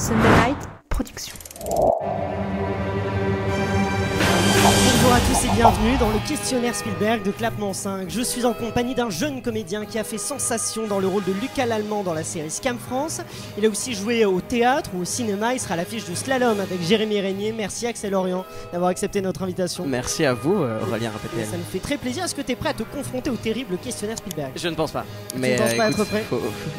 Sunderlight Productions. Bonjour à tous et bienvenue dans le questionnaire Spielberg de Clapement 5. Je suis en compagnie d'un jeune comédien qui a fait sensation dans le rôle de Lucas Lallemand dans la série Scam France. Il a aussi joué au théâtre ou au cinéma. Il sera à l'affiche de Slalom avec Jérémy Régnier. Merci Axel Orient d'avoir accepté notre invitation. Merci à vous, Aurélien Rapetel. Ça nous fait très plaisir. Est-ce que tu es prêt à te confronter au terrible questionnaire Spielberg? Je ne pense pas. Tu Mais ne penses pas être prêt?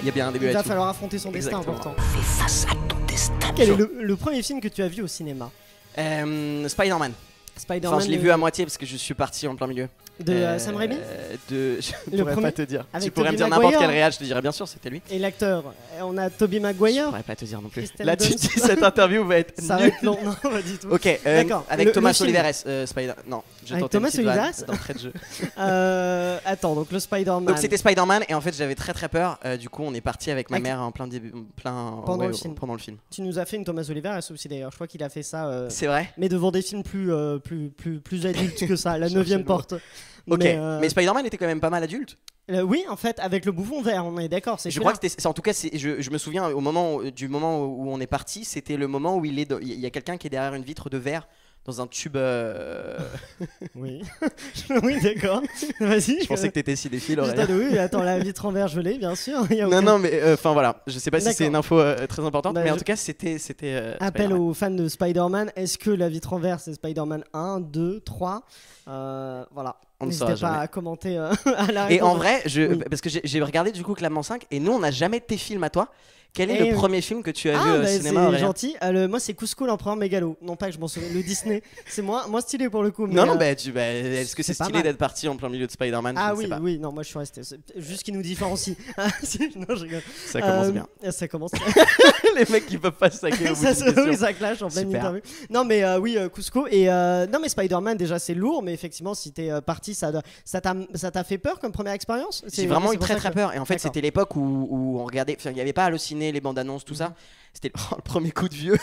il y a bien un début Il va à tout. falloir affronter son destin Exactement. important. Fais face à ton destin. Quel est le premier film que tu as vu au cinéma? Spider-Man. Spider-Man. Enfin, je l'ai vu à moitié parce que je suis parti en plein milieu. de Sam Raimi. Je Le pourrais premier pas te dire. avec Tu pourrais Tobey me dire n'importe Maguire. quel réal, je te dirais bien sûr, c'était lui. Et l'acteur, on a Tobey Je Maguire. pourrais pas te dire non plus. Kristen Là, tu Dunst. dis cette interview va être Ça va nulle. être long, non, pas du tout. Ok, D'accord. avec Le Thomas film. Oliveres, Spider. Non, je Avec tentais une Thomas petite vanne Oliveres d'entrée de jeu. Attends, donc le Spider-Man. Donc c'était Spider-Man et en fait j'avais très peur. Du coup on est parti avec ma Avec- mère en plein début, Pendant le film. Pendant le film. Tu nous as fait une Thomas Oliveres aussi d'ailleurs. Je crois qu'il a fait ça, C'est vrai. mais devant des films plus adultes que ça. La Cherchez 9ème le mot. porte. Ok, Mais, mais Spider-Man était quand même pas mal adulte. oui, en fait, avec le bouffon vert, on est d'accord. C'est Je crois que c'était, en tout cas, je me souviens du moment où on est parti, c'était le moment où il y a quelqu'un qui est derrière une vitre de verre dans un tube. Oui, oui, d'accord. Vas-y. Je pensais que t'étais cinéphile, Juste Aurélien. oui, attends, la vitre en verre gelée, bien sûr. Il y a Non, aucun- non, mais enfin voilà, je sais pas si D'accord. c'est une info très importante, Bah, mais en je- tout cas, c'était. Appel Spider-Man. aux fans de Spider-Man. Est-ce que la vitre en verre, c'est Spider-Man 1, 2, 3 Voilà. On ne N'hésitez saura pas jamais. à commenter à la Et réponse. en vrai, Oui. parce que j'ai regardé du coup Clapement 5 et nous on n'a jamais tes films à toi. Quel est Et le premier film que tu as vu Ah, au bah, cinéma, c'est Aurélien? gentil. Moi, c'est Cusco l'empereur mégalo. Non pas que je m'en souviens. Le Disney. C'est moins stylé pour le coup. Mais, Non, non, est-ce que c'est c'est pas stylé mal. d'être parti en plein milieu de Spider-Man? Ah Je ne sais oui, pas. oui. Non, moi, je suis resté. C'est juste qui nous différencie. Ah, si, non, je rigole. Ça commence bien. Ça commence. Les mecs qui peuvent pas se saquer au bout ça, d'une question. oui, ça clash en pleine Super. interview. Non, mais oui, Cusco. Et non, mais Spider-Man, déjà, c'est lourd. Mais effectivement, si t'es parti, ça t'a fait peur comme première expérience? J'ai vraiment c'est eu pour très ça très que- peur. Et en fait, D'accord. c'était l'époque où on regardait. Enfin, il n'y avait pas Allociné, les bandes annonces, tout ça. C'était le premier coup de vieux.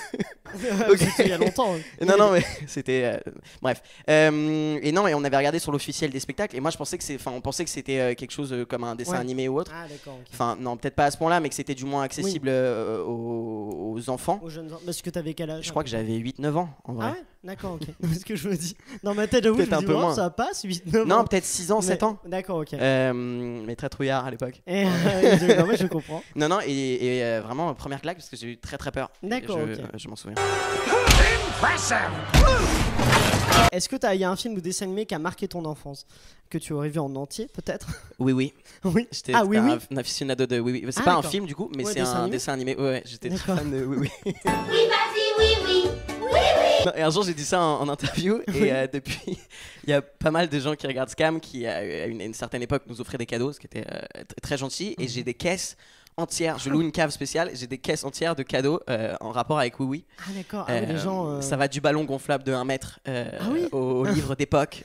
Ok. C'était il y a longtemps. Non, non, mais c'était. Bref. Et non, mais on avait regardé sur l'officiel des spectacles. Et moi, je pensais que on pensait que c'était quelque chose comme un dessin Ouais. animé ou autre. Ah, d'accord. ok. Enfin, non, peut-être pas à ce point-là, mais que c'était du moins accessible aux enfants. Aux jeunes. Parce que t'avais quel âge? Je crois que j'avais 8-9 ans en vrai. Ah ouais, d'accord, ok. C'est ce que je me dis. Dans ma tête, j'avoue, je Peut-être me un dis, peu oh, moins. ça passe, 8-9 ans. Non, peut-être 6 ans, 7 ans. D'accord, ok. Mais très trouillard à l'époque. Et, non, mais je comprends. Non, non, et vraiment première claque parce que j'ai eu très très peur. D'accord, Et ok. je m'en souviens. Est-ce que il y a un film ou dessin animé qui a marqué ton enfance? Que tu aurais vu en entier, peut-être? Oui, oui. Oui. J'étais Ah, oui, oui. un aficionado de Oui, oui. C'est Ah, pas un d'accord. film du coup, mais Ouais, c'est dessin un animé. dessin animé. Ouais, j'étais très D'accord. fan de Oui, oui. Oui, vas-y, oui, oui. Non, et un jour j'ai dit ça en interview et depuis il y a pas mal de gens qui regardent Scam qui à une certaine époque nous offraient des cadeaux, ce qui était très gentil, et j'ai des caisses entières, je loue une cave spéciale, j'ai des caisses entières de cadeaux en rapport avec Oui Oui. Ah, d'accord. Ah, oui, les gens. Ça va du ballon gonflable de 1 mètre oui. au livre d'époque,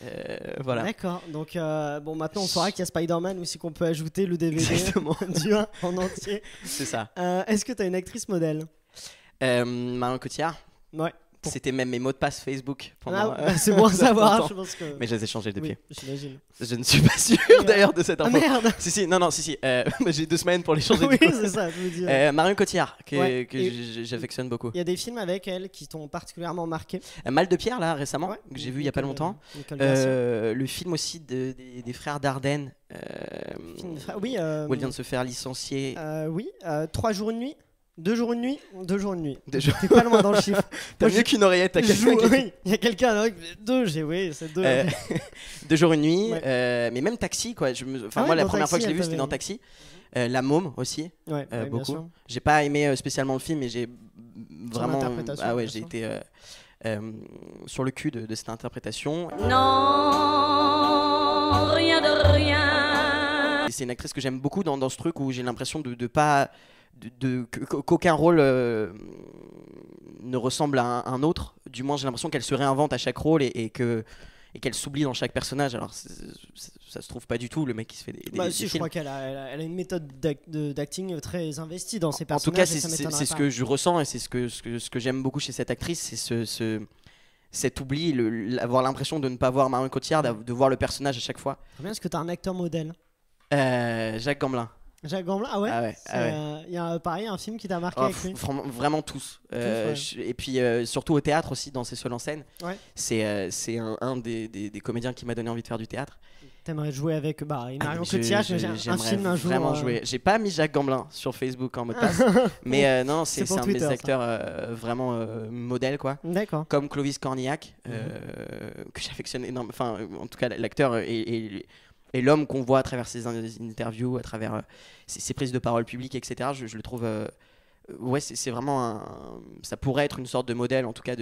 voilà. D'accord. Donc, bon, maintenant, on saura qu'il y a Spider-Man aussi qu'on peut ajouter le DVD Exactement. du 1 en entier. C'est ça. Est-ce que t'as une actrice modèle? Marion Cotillard, Ouais. c'était même mes mots de passe Facebook pendant, Ah, bah, c'est bon à savoir, longtemps. je pense que. Mais je les ai changés depuis. Oui, j'imagine. Je ne suis pas sûr d'ailleurs de cette Ah info. merde! Si, non, non, si. J'ai 2 semaines pour les changer. Oui, du coup. c'est ça, je veux dire. Marion Cotillard, Ouais, que et- j'affectionne beaucoup. Il y a des films avec elle qui t'ont particulièrement marqué. Mal de Pierre, là, récemment, Ouais. que j'ai vu il y a pas longtemps. Nicole Garcia. Le film aussi des frères Dardenne, Film de frère- Oui, où elle vient de se faire licencier. oui, 3 jours une nuit, 2 jours une nuit, 2 jours une nuit. Deux jours. T'es pas loin dans le chiffre. T'as Moi, mieux qu'une oreillette, t'as je quelqu'un joue- qui... oui, il y a quelqu'un là, 2, oui, c'est 2. 2 jours, une nuit, Ouais. mais même Taxi, quoi. Enfin, Ah ouais, moi, la dans première fois que je l'ai Taxi, vu, c'était elle dans Taxi. La Môme aussi, Ouais, bien beaucoup. sûr. J'ai pas aimé spécialement le film, mais j'ai vraiment. interprétation, Ah ouais, bien j'ai sûr. été sur le cul de cette interprétation. Non, rien de rien. Et c'est une actrice que j'aime beaucoup dans ce truc où j'ai l'impression de pas. Qu'aucun rôle ne ressemble à un autre. Du moins, j'ai l'impression qu'elle se réinvente à chaque rôle et qu'elle s'oublie dans chaque personnage. Alors, ça se trouve pas du tout, le mec qui se fait des Bah, si, je films. crois qu'elle a une méthode d'acting très investie dans ses En tout cas, personnages. et ça m'étonnerait c'est ce pas. que je ressens et c'est ce que j'aime beaucoup chez cette actrice, c'est cet oubli, avoir l'impression de ne pas voir Marion Cotillard, de voir le personnage à chaque fois. Très bien, est-ce que t'as un acteur modèle? Jacques Gamblin. Jacques Gamblin, ah ouais. Ah ouais, C'est, ah ouais. y a pareil un film qui t'a marqué Oh, avec lui. vraiment tous. Ouais. Et puis surtout au théâtre aussi, dans ses seuls en scène. Ouais. C'est un des comédiens qui m'a donné envie de faire du théâtre. T'aimerais jouer avec Marion Ah, mais Cotillard, un j'aimerais film un jour. vraiment jouer. J'ai pas mis Jacques Gamblin sur Facebook en mot de passe, mais non, C'est c'est pour un de mes Twitter, ça. acteurs vraiment modèles, quoi. D'accord. Comme Clovis Cornillac, que j'affectionne énormément. Enfin, en tout cas, l'acteur et l'homme qu'on voit à travers ses interviews, à travers ses prises de parole publiques, etc. Je le trouve. Ouais, c'est vraiment ça pourrait être une sorte de modèle, en tout cas,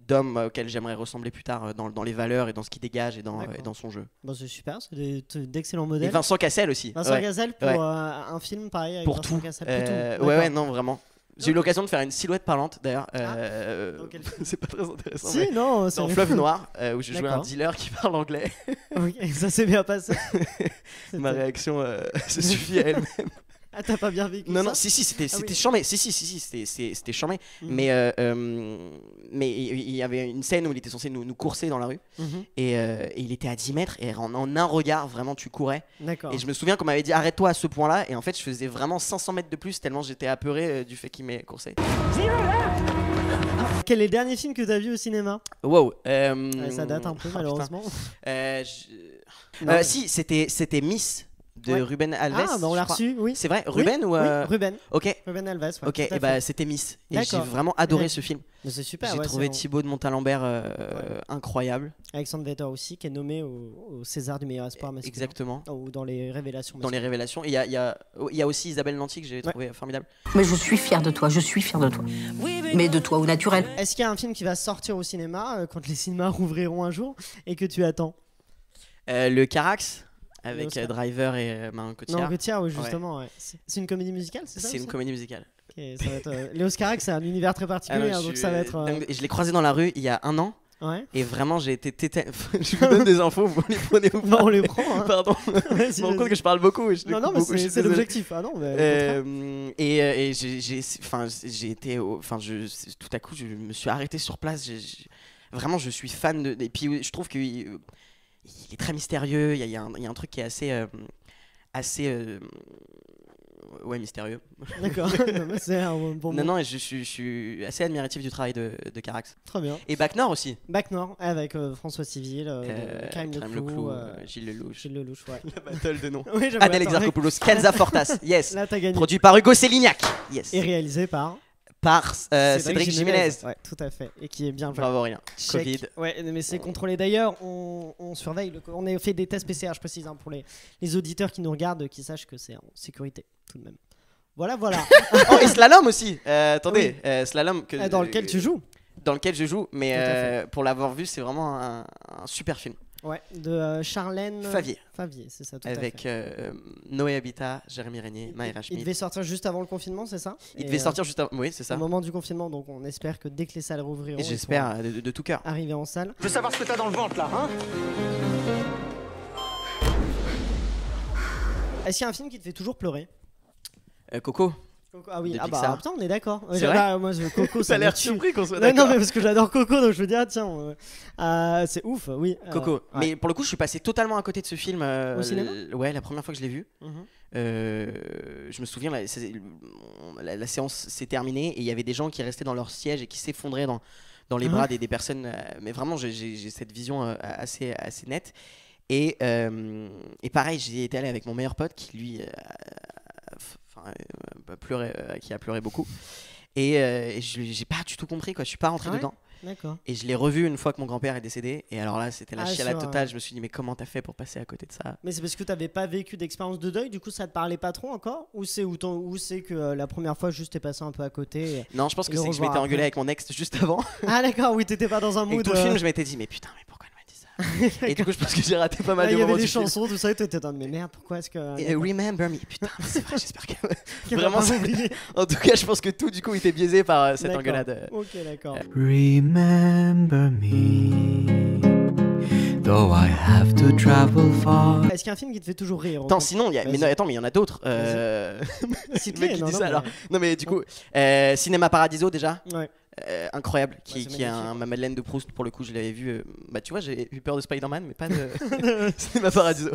d'homme auquel j'aimerais ressembler plus tard dans les valeurs et dans ce qu'il dégage et dans son jeu. Bon, c'est super, c'est d'excellents Et modèles. Vincent Cassel aussi. Vincent ouais. Cassel pour Ouais. Un film pareil avec Pour Vincent tout. Cassel, pour tout. Ouais, D'accord. ouais, non, vraiment. J'ai eu Ok. l'occasion de faire une silhouette parlante d'ailleurs. Dans quel film C'est pas très intéressant. Si, mais non, c'est dans Fleuve Noir, où je jouais un D'accord. dealer qui parle anglais. Ok, ça s'est bien passé. Ma C'était- réaction se suffit à elle-même. Ah, t'as pas bien vécu Non, ça non, si, c'était Ah oui. charmé. Si, c'était charmé. Mhm. Mais il y avait une scène où il était censé nous courser dans la rue. Mhm. Et il était à 10 mètres. Et en un regard, vraiment, tu courais. D'accord. Et je me souviens qu'on m'avait dit arrête-toi à ce point-là. Et en fait, je faisais vraiment 500 mètres de plus tellement j'étais apeuré du fait qu'il m'ait coursé. Quel est le dernier film que t'as vu au cinéma? Wow. Ouais, ça date un peu, putain. malheureusement. Non, si, c'était Miss de Ouais. Ruben Alves. Ah, bah on je l'a crois. reçu, oui. C'est vrai, Oui, Ruben ou oui, Ruben. Ok, Alves, ouais, ok, tout à et fait. bah c'était Miss. Et j'ai D'accord. vraiment adoré Ouais. ce film. Mais c'est super, J'ai ouais, trouvé c'est Thibaut de Montalembert incroyable. Alexandre Vetter aussi, qui est nommé au César du meilleur espoir masculin. Exactement. Ou dans les révélations Dans les masculines. révélations. Et il y a aussi Isabelle Nanty que j'ai trouvé formidable. Mais je suis fière de toi, je suis fière de toi. Mais de toi au naturel. Est-ce qu'il y a un film qui va sortir au cinéma quand les cinémas rouvriront un jour et que tu attends? Le Carax avec Oscar. Driver et Marion Non, Cotillard. Cotillard, oui, justement. Ouais. C'est une comédie musicale, c'est ça? C'est une aussi comédie musicale. Ok, ça va être, Léo Carax, c'est un univers très particulier, Ah non, hein, donc ça va être. dingue. Et je l'ai croisé dans la rue il y a 1 an. Ouais. Et vraiment, j'ai été je vous donne des infos, vous les prenez ou Bon, pas. on les prend. Hein. Pardon. Vas-y, Je me rends compte vas-y. que je parle beaucoup. Et je Non, non, coupe mais beaucoup, je suis c'est désolé. l'objectif. Ah non, mais au contraire. Et j'ai été tout à coup je me suis arrêté sur place. Vraiment, je suis fan de. Et puis je trouve qu'il est très mystérieux. Il y a un truc qui est assez ouais, mystérieux. D'accord. Non, mais c'est un bon Non, mot. non, et je suis assez admiratif du travail de Carax. Très bien. Et Bac Nord aussi. Bac Nord avec François Civil, Karim Karim Leclou, Gilles Lelouch. Gilles Lelouch, ouais. La battle de noms. Oui, j'aimerais Adèle attendre. Exarchopoulos, Kenza Fortas, yes. Là, t'as gagné. Produit par Hugo Célignac, yes. Et réalisé par Par Cédric Jiménez. Ouais, tout à fait. Et qui est bien joué. Bravo, rien. Check. Covid. Ouais, mais c'est contrôlé. D'ailleurs, on surveille. On a fait des tests PCR, je précise, hein, pour les auditeurs qui nous regardent, qui sachent que c'est en sécurité, tout de même. Voilà, voilà. Oh, et Slalom aussi. Attendez, Slalom Dans lequel tu joues. Dans lequel je joue, Tout à mais pour l'avoir vu, c'est vraiment un super film. Ouais, de Charlène Favier. Favier, c'est ça, tout à Avec fait. Noé Habitat, Jérémy Régnier, Maïra Il Schmidt. devait sortir juste avant le confinement, c'est ça? Il Et, devait sortir juste avant. Oui, c'est ça. au moment du confinement, donc on espère que dès que les salles rouvriront, Et ils j'espère pourront de tout cœur. arriver en salle. Je veux savoir ce que t'as dans le ventre là, hein? Est-ce qu'il y a un film qui te fait toujours pleurer? Coco. Coco, ah oui, De ah bah Pixar. putain, on est d'accord. C'est vrai Bah, moi, Coco, ça T'as l'air me tue. surpris qu'on soit Ouais, non, d'accord. mais parce que j'adore Coco, donc je me dis, ah tiens, c'est ouf, oui. Coco. ouais. Mais pour le coup, je suis passé totalement à côté de ce film. Au cinéma Ouais, la première fois que je l'ai vu. Mhm. Je me souviens, la séance s'est terminée et il y avait des gens qui restaient dans leur siège et qui s'effondraient dans les Ah bras ouais des personnes. Mais vraiment, j'ai cette vision assez nette. Et pareil, j'y étais allé avec mon meilleur pote qui lui qui a pleuré beaucoup. Et j'ai pas du tout compris, quoi. Je suis pas rentré Ah ouais dedans. D'accord. Et je l'ai revu une fois que mon grand-père est décédé. Et alors là, c'était la Ah, chialade sur, totale. Je me suis dit, mais comment t'as fait pour passer à côté de ça? Mais c'est parce que t'avais pas vécu d'expérience de deuil, du coup ça te parlait pas trop encore? Ou c'est que la première fois juste t'es passé un peu à côté Non, je pense que Le c'est que je revoir m'étais engueulé après. avec mon ex juste avant. Ah d'accord, oui, t'étais pas dans un Et mood. tout le film, je m'étais dit, mais putain, mais pourquoi elle m'a dit ça? Et du coup, je pense que j'ai raté pas mal là, de il y avait moments des du film. chansons, tout ça, et t'étais dans mais merde, pourquoi est-ce que. Et Remember Me. Putain, c'est vrai, j'espère que. Qu'elle va Vraiment, pas c'est- m'oublier. En tout cas, je pense que tout du coup était biaisé par cette D'accord. engueulade. Ok, d'accord. Remember me, though I have to travel far. Est-ce qu'il y a un film qui te fait toujours rire? Attends, sinon, il y a... mais Vas-y. non, attends, mais il y en a d'autres. Cite-les, Le mec qui non, dit non, ça mais- alors. Non, mais du coup, Cinéma Paradiso déjà. Ouais. incroyable, Ouais, c'est qui est magnifique, ma Madeleine de Proust. Pour le coup, je l'avais vu. Bah, tu vois, j'ai eu peur de Spider-Man, mais pas de Cinéma Paradiso.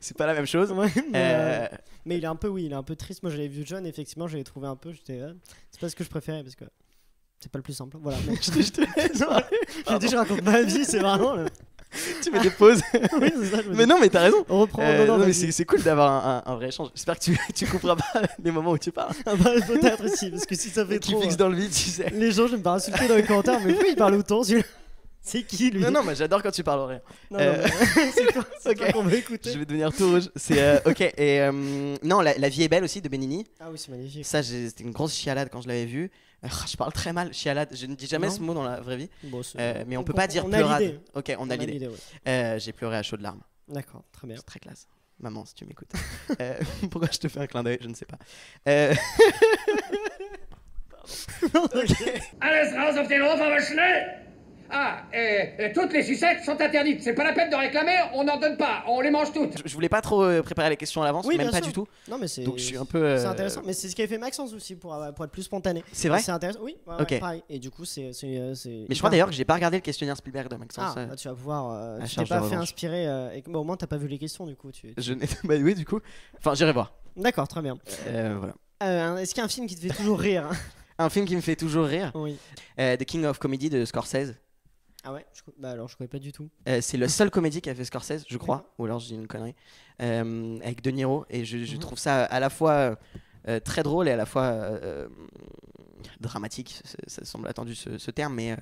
C'est pas la même chose. Ouais, Euh, mais il est un peu, oui, il est un peu triste. Moi, je l'avais vu jeune, effectivement, je l'avais trouvé un peu. C'est pas ce que je préférais parce que c'est pas le plus simple. Voilà. Mais... je te laisse. J'ai dit, je raconte ma vie, c'est vraiment. Tu mets des pauses. Oui, c'est ça, je me Mais dis. non, mais t'as raison. On reprend. Non, mais vas-y. c'est cool d'avoir un vrai échange. J'espère que tu couperas pas les moments où tu parles. Ah bah, peut-être si, parce que si ça fait Et tu trop. fixes dans le vide, tu sais. Les gens, je vais me faire insulter dans les commentaires, mais pourquoi il parle autant celui-là? C'est qui lui? Non, non, mais j'adore quand tu parles en vrai. Non, mais c'est toi, Ok. toi qu'on va écouter. Je vais devenir tout rouge. C'est ok. Et non, la vie est belle aussi de Benigni. Ah oui, c'est magnifique. Ça, c'était une grosse chialade quand je l'avais vu. Je parle très mal, chialade. Je ne dis jamais Non. ce mot dans la vraie vie. Bon, c'est- Mais on peut pas dire on a pleurade. l'idée. Ok, on a l'idée. ouais. J'ai pleuré à chaudes larmes. D'accord, très bien. C'est très classe. Maman, si tu m'écoutes. Pourquoi je te fais un clin d'œil, je ne sais pas. Alles raus auf den Hof, aber schnell! Ah, toutes les sucettes sont interdites. C'est pas la peine de réclamer, on n'en donne pas, on les mange toutes. Je voulais pas trop préparer les questions à l'avance, Oui, même bien pas sûr. du tout. Non, mais c'est. Donc je suis un peu. C'est intéressant, mais c'est ce qu'avait fait Maxence aussi pour être plus spontané. C'est vrai. C'est intéressant, oui, ouais, Ok. pareil. Et du coup, c'est. Mais je crois d'ailleurs que j'ai pas regardé le questionnaire Spielberg de Maxence. Ah, bah, tu vas pouvoir. à Tu t'es charge pas de fait revanche. inspirer. Bah, au moins, t'as pas vu les questions du coup. Je n'ai. Bah oui, du coup. Enfin, j'irai voir. D'accord, très bien. Voilà. Est-ce qu'il y a un film qui te fait toujours rire? Un film qui me fait toujours rire. Oui. The King of Comedy de Scorsese. Ah ouais. Bah alors, je connais pas du tout. C'est le seul comédie qu'a fait Scorsese, je crois, ou alors je dis une connerie, avec De Niro, et je trouve ça à la fois très drôle et à la fois dramatique. Ça semble attendu ce terme, mais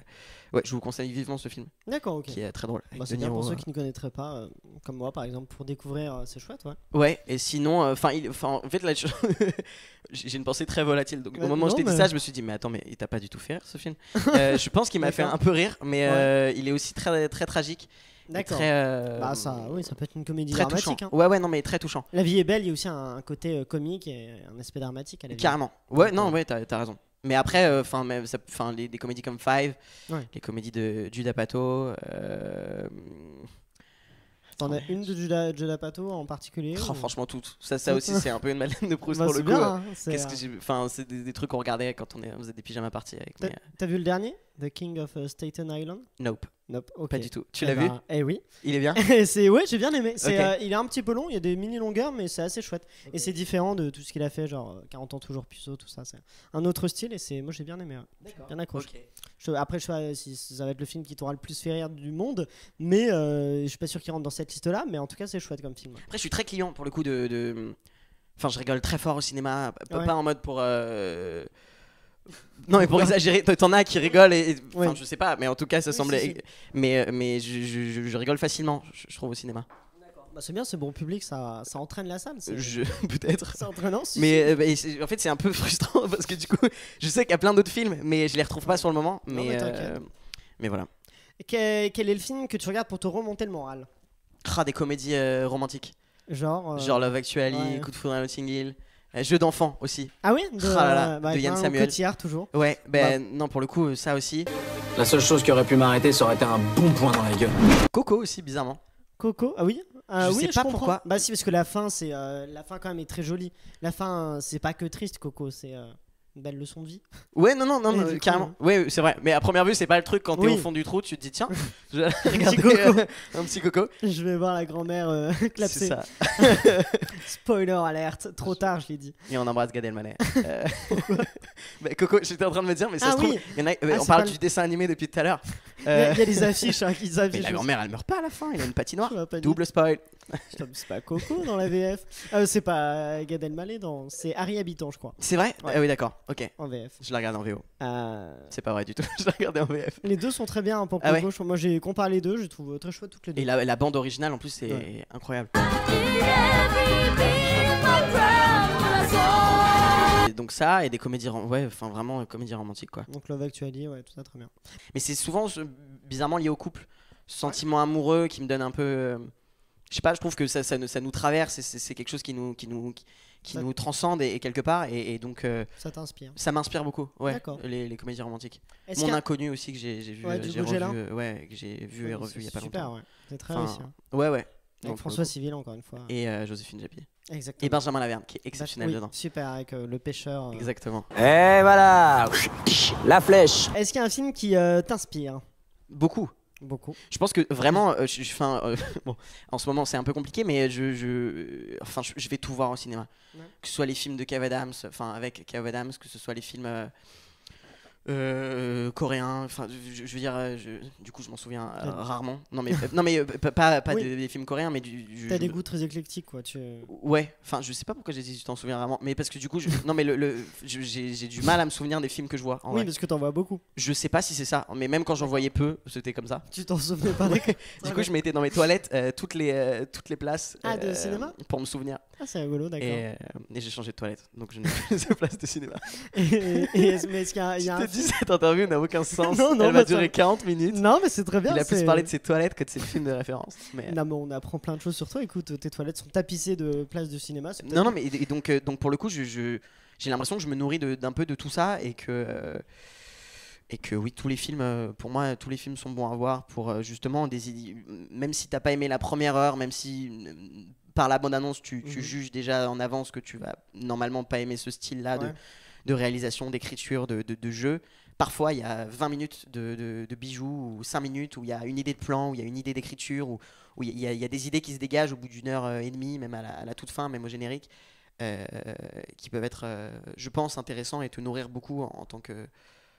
ouais, je vous conseille vivement ce film, D'accord, ok. qui est très drôle. Avec Bah, De c'est bien Niro. pour ceux qui ne connaîtraient pas, comme moi par exemple, pour découvrir, c'est chouette, ouais. Ouais, et sinon, en fait, là, j'ai une pensée très volatile. Donc, au Ouais, moment où je non, t'ai dit mais- ça, je me suis dit, mais attends, mais il t'a pas du tout fait rire ce film. Je pense qu'il m'a fait D'accord. un peu rire, mais Ouais. il est aussi très, très tragique. et D'accord. Très, Bah ça, oui, ça peut être une comédie très touchant. dramatique. Hein. Ouais, non, mais très touchant. La vie est belle, il y a aussi un côté comique et un aspect dramatique à la vie. Carrément. Ouais, Donc, non, ouais, t'as raison. Mais après, des comédies comme Five, Ouais. les comédies de Judd Apatow. T'en as une de Judd Pato en particulier ou- Franchement, toutes. Ça aussi, c'est un peu une Madeleine de Proust Bah, pour c'est le coup. bien, hein, c'est, Qu'est-ce que j'ai... Enfin, c'est des trucs qu'on regardait quand on faisait des pyjamas parties avec. T'as t'as vu le dernier, The King of Staten Island? Nope, Nope, ok. pas du tout. Tu Eh l'as vu? ben, Eh oui. Il est bien? C'est ouais, j'ai bien aimé. C'est Ok. il est un petit peu long, il y a des mini longueurs, mais c'est assez chouette. Et c'est différent de tout ce qu'il a fait, genre 40 ans toujours puceau, tout ça. C'est un autre style et c'est moi j'ai bien aimé. Ouais. Bien accroché. Après, je sais pas si ça va être le film qui t'aura le plus fait rire du monde, mais je suis pas sûr qu'il rentre dans cette liste-là. Mais en tout cas, c'est chouette comme film. Après, je suis très client pour le coup de... Enfin, je rigole très fort au cinéma, Ouais. pas en mode pour... Non, mais pour exagérer, t'en as qui rigolent enfin, Ouais. je sais pas, mais en tout cas, ça Oui, semblait... si, si. Mais je rigole facilement, je trouve, au cinéma. Bah, c'est bien, c'est bon public, ça entraîne la salle. C'est Peut-être. c'est entraînant. Si, Mais en fait, c'est un peu frustrant parce que du coup, je sais qu'il y a plein d'autres films, mais je les retrouve pas sur le moment. Non, mais t'inquiète. Mais voilà. si. Quel est le film que tu regardes pour te remonter le moral? Des comédies romantiques. Genre. Genre Love Actually, ouais. Coup de foudre à Notting Hill. Jeux d'enfants aussi. Ah oui, Ah là là, de avec Yann Marion Samuel. Cotillard toujours. Ouais, non, pour le coup, ça aussi. La seule chose qui aurait pu m'arrêter, ça aurait été un bon point dans la gueule. Coco aussi, bizarrement. Coco, ah oui. Je Oui, sais pas comprends. pourquoi. Bah si, parce que la fin, c'est la fin quand même est très jolie. La fin, c'est pas que triste, Coco, c'est une belle leçon de vie. Ouais, non, Et du coup, carrément. Ouais, c'est vrai. Mais à première vue, c'est pas le truc quand t'es Oui. au fond du trou, tu te dis, tiens, je vais petit regarder coco. un petit coco. Je vais voir la grand-mère C'est clapser. ça. Spoiler alerte, trop tard, je l'ai dit. Et on embrasse Gad Elmaleh. Bah, Coco, j'étais en train de me dire, mais ça Ah se trouve, oui. il y en a, Ah, on c'est parle pas du dessin animé depuis tout à l'heure. Il y a des affiches hein, qui Mais affichent. la grand-mère, elle meurt pas à la fin, il a une patinoire. Tu m'as pas dit. Double spoil. Putain, mais c'est pas Coco dans la VF. C'est pas Gad Elmaleh c'est Harry Habitant, je crois, C'est vrai? Ouais. Ah oui, d'accord, ok. en VF. Je la regarde en VO. Euh, C'est pas vrai du tout, je la regardais en VF. Les deux sont très bien hein, pour Ah Coco. Moi, j'ai comparé les deux, je trouve très chouette toutes les deux. Et la bande originale en plus, c'est Ouais. incroyable. Et donc ça, et des comédies, ouais, enfin vraiment comédies romantiques quoi. Donc Love Actually, ouais, tout ça très bien. Mais c'est souvent bizarrement lié au couple. Ce sentiment amoureux qui me donne un peu. Je sais pas, je trouve que ça nous traverse et c'est quelque chose qui Ça- nous transcende et quelque part. Et donc Ça t'inspire. ça m'inspire beaucoup, ouais, D'accord. les comédies romantiques. Est-ce Mon qu'il y a- inconnu aussi que j'ai vu, Ouais, du j'ai Guggenheim. revu, ouais, que j'ai vu et revu il y a pas Super, longtemps. ouais. C'est très Enfin, réussi. Hein. Ouais. Avec Donc, pour François le coup. Civil, encore une fois. Et Joséphine Japy. Exactement. Et Benjamin Laverne qui est exceptionnel Oui, dedans. Super, avec le pêcheur. Exactement. Et voilà, La flèche. Est-ce qu'il y a un film qui t'inspire? Beaucoup. Beaucoup. Je pense que vraiment, bon, en ce moment c'est un peu compliqué, mais je vais tout voir au cinéma. Ouais. Que ce soit les films de Kev Adams, avec Kev Adams, que ce soit les films coréens. Je veux dire, du coup je m'en souviens rarement. Non mais pas Oui. des films coréens, mais T'as des goûts très éclectiques, quoi. Ouais, je sais pas pourquoi j'ai dit tu t'en souviens rarement, mais parce que du coup, non mais j'ai du mal à me souvenir des films que je vois. En Oui, vrai. parce que t'en vois beaucoup. Je sais pas si c'est ça, mais même quand j'en voyais peu, c'était comme ça. Tu t'en souvenais pas? Du coup, je mettais dans mes toilettes toutes les places de cinéma pour me souvenir. Ah, c'est rigolo, d'accord. Et j'ai changé de toilette, donc je n'ai plus de place de cinéma. Mais est-ce qu'il y a Je te dis, cette interview n'a aucun sens. Non, Elle va bah, durer 40 minutes. Non, mais c'est très bien. Il a plus parlé de ses toilettes que de ses films de référence. Mais... Non, mais on apprend plein de choses sur toi. Écoute, tes toilettes sont tapissées de places de cinéma. Non, mais donc pour le coup, j'ai l'impression que je me nourris d'un peu de tout ça et que oui, tous les films, pour moi, tous les films sont bons à voir pour justement des idées. Même si t'as pas aimé la première heure, même si par la bande-annonce tu juges déjà en avance que tu vas normalement pas aimer ce style-là de réalisation, d'écriture, de jeu. Parfois, il y a 20 minutes de bijoux ou 5 minutes où il y a une idée de plan, où il y a une idée d'écriture, où il y a des idées qui se dégagent au bout d'une heure et demie, même à la toute fin, même au générique, qui peuvent être, je pense, intéressants et te nourrir beaucoup en tant que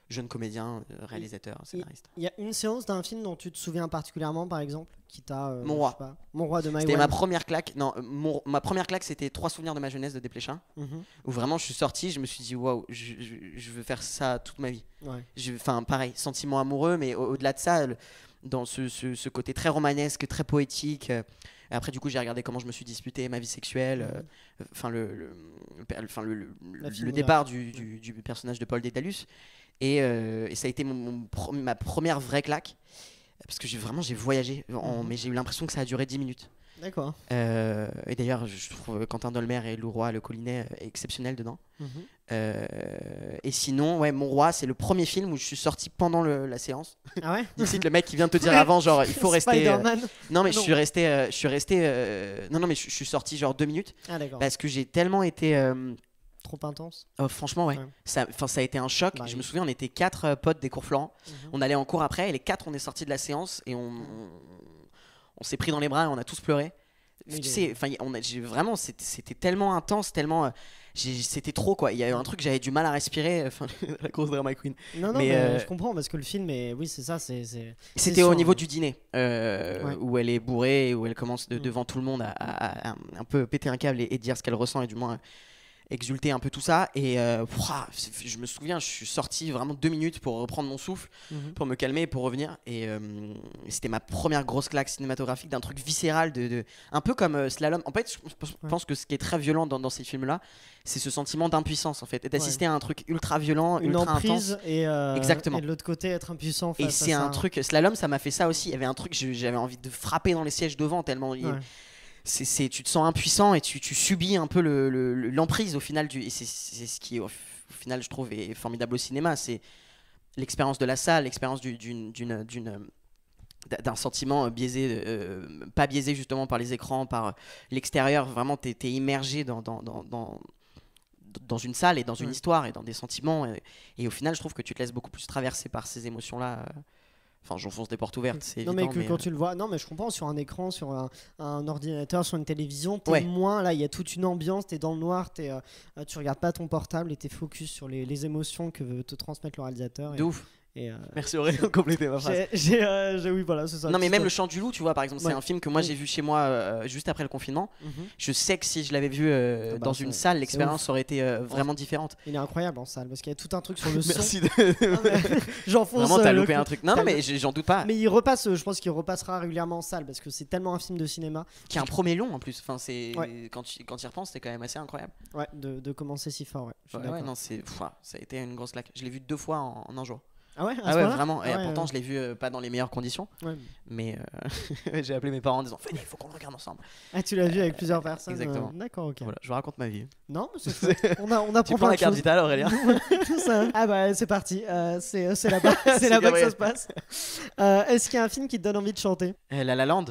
jeune comédien, réalisateur, scénariste. Il y a une séance d'un film dont tu te souviens particulièrement, par exemple, qui t'a... Mon Roi. Je sais pas, Mon Roi de Mai C'était Wen. ma première claque. Non, ma première claque, c'était 3 souvenirs de ma jeunesse de Desplechin, où vraiment je suis sorti, je me suis dit waouh, je veux faire ça toute ma vie. Ouais. Enfin, pareil, sentiment amoureux, mais au-delà de ça, dans ce côté très romanesque, très poétique. Après, du coup, j'ai regardé comment je me suis disputé ma vie sexuelle, le départ du personnage de Paul Dédalus. Et ça a été ma première vraie claque, parce que j'ai voyagé, mais j'ai eu l'impression que ça a duré 10 minutes. D'accord. Et d'ailleurs, je trouve Quentin Dolmer et Lou Roy Le Collinet exceptionnels dedans. Et sinon, Mon Roi, c'est le premier film où je suis sorti pendant la séance. Ah ouais? D'ici, le mec qui vient de te dire avant, genre, il faut rester. Spider-Man. Non, mais je suis resté. Non, mais je suis sorti genre 2 minutes. Ah d'accord. Parce que j'ai tellement été. Trop intense. Franchement, ouais. Ça a été un choc. Je me souviens, on était 4 potes des cours Florent. On allait en cours après, et les 4, on est sortis de la séance et on s'est pris dans les bras et on a tous pleuré. Tu sais, vraiment, c'était tellement intense, tellement. C'était trop, quoi. Il y a eu un truc, j'avais du mal à respirer. La grosse drama queen. Non, mais je comprends, parce que le film, oui, c'est ça. C'était au niveau du dîner, où elle est bourrée, où elle commence devant tout le monde à un peu péter un câble et dire ce qu'elle ressent, et du moins exulter un peu tout ça. Et je me souviens, je suis sorti vraiment 2 minutes pour reprendre mon souffle, pour me calmer et pour revenir. Et c'était ma première grosse claque cinématographique, d'un truc viscéral, un peu comme Slalom. En fait, je pense que ce qui est très violent dans ces films-là, c'est ce sentiment d'impuissance, en fait, et d'assister à un truc ultra violent, une ultra emprise intense. Exactement. Et de l'autre côté, être impuissant face et c'est un truc, Slalom, ça m'a fait ça aussi. Il y avait un truc, j'avais envie de frapper dans les sièges devant, tellement tu te sens impuissant et tu subis un peu l'emprise au final et c'est ce qui au final, je trouve, est formidable au cinéma. C'est l'expérience de la salle, l'expérience d'un sentiment biaisé, pas biaisé justement par les écrans, par l'extérieur. Vraiment, t'es immergé dans une salle et dans une histoire et dans des sentiments, et au final, je trouve que tu te laisses beaucoup plus traverser par ces émotions-là. Enfin, j'enfonce des portes ouvertes, c'est évident. Non, mais quand tu le vois, non, mais je comprends, sur un écran, sur un ordinateur, sur une télévision, t'es moins là, il y a toute une ambiance, t'es dans le noir, tu regardes pas ton portable et t'es focus sur les émotions que veut te transmettre le réalisateur. De ouf. Merci Aurélien de compléter ma phrase. Oui, voilà, c'est ça. Non, mais même Le Chant du Loup, tu vois, par exemple, c'est un film que moi j'ai vu chez moi juste après le confinement. Je sais que si je l'avais vu dans une salle, l'expérience aurait été vraiment différente. Il est incroyable en salle parce qu'il y a tout un truc sur le son. Merci. J'enfonce. Vraiment, t'as loupé un truc. Non, mais j'en doute pas. Mais il repasse, je pense qu'il repassera régulièrement en salle parce que c'est tellement un film de cinéma. Qui est un premier long en plus. Enfin, quand tu y repenses, c'était quand même assez incroyable. Ouais, de commencer si fort. Ouais, non, ça a été une grosse claque. Je l'ai vu 2 fois en un jour. Ah ouais, vraiment. Et pourtant, je l'ai vu pas dans les meilleures conditions. Mais j'ai appelé mes parents en disant il faut qu'on le regarde ensemble. Ah, tu l'as vu avec plusieurs personnes. Exactement. D'accord, ok. Voilà, je vous raconte ma vie. Non, mais c'est on apprend. Tu prends la carte vitale, Aurélien. Tout ça. Ah bah c'est parti. C'est là-bas, c'est là-bas que ça se passe. Est-ce qu'il y a un film qui te donne envie de chanter? La La Land.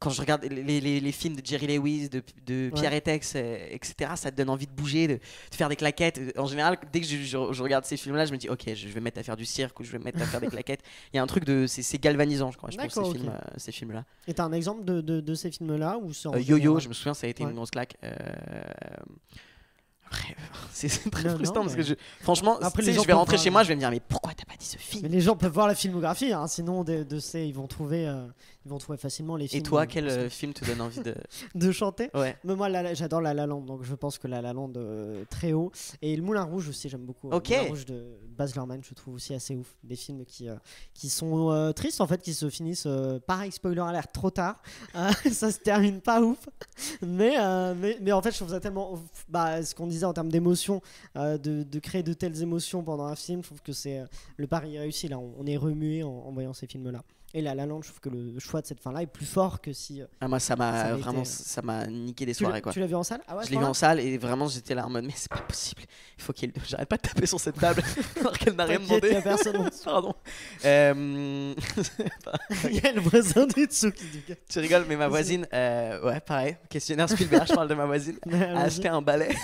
quand je regarde les films de Jerry Lewis, de Pierre Etex, etc., ça te donne envie de bouger, de faire des claquettes. En général, dès que je regarde ces films-là, je me dis, ok, je vais me mettre à faire du cirque ou je vais me mettre à faire des claquettes. Il y a un truc c'est galvanisant, je crois, D'accord, ces films-là. Et t'as un exemple de ces films-là ou Yo-Yo, je me souviens, ça a été une grosse claque. Après, c'est très frustrant parce que franchement, après, je vais rentrer chez moi, je vais me dire mais pourquoi t'as pas dit ce film? Mais les gens peuvent voir la filmographie, hein, sinon ils vont trouver facilement les films. Et toi, quel film te donne envie de chanter? Ouais. Mais moi, j'adore La La Land, donc je pense que La La Land très haut. Et Le Moulin Rouge aussi, j'aime beaucoup. Ok. Le Moulin Rouge de Baz Luhrmann, je trouve aussi assez ouf. Des films qui sont tristes en fait, qui se finissent pareil, spoiler alert, trop tard. Ça se termine pas ouf. Mais en fait, je trouve ça tellement ce qu'on disait en termes d'émotion, de créer de telles émotions pendant un film. Je trouve que c'est le pari réussi. Là, on est remué en voyant ces films-là. Et La La Land, je trouve que le choix de cette fin-là est plus fort que si. Moi, ça m'a niqué des soirées, quoi. Tu l'as vu en salle? Ah ouais, je l'ai vu en salle et vraiment j'étais là en mode mais c'est pas possible. Il faut j'arrête pas de taper sur cette table alors qu'elle n'a rien demandé. Il y a personne. Pardon. Il y a le voisin du dessous qui dit. Tu rigoles, mais ma voisine, ouais, pareil, questionnaire Spielberg, je parle de ma voisine, a acheté un balai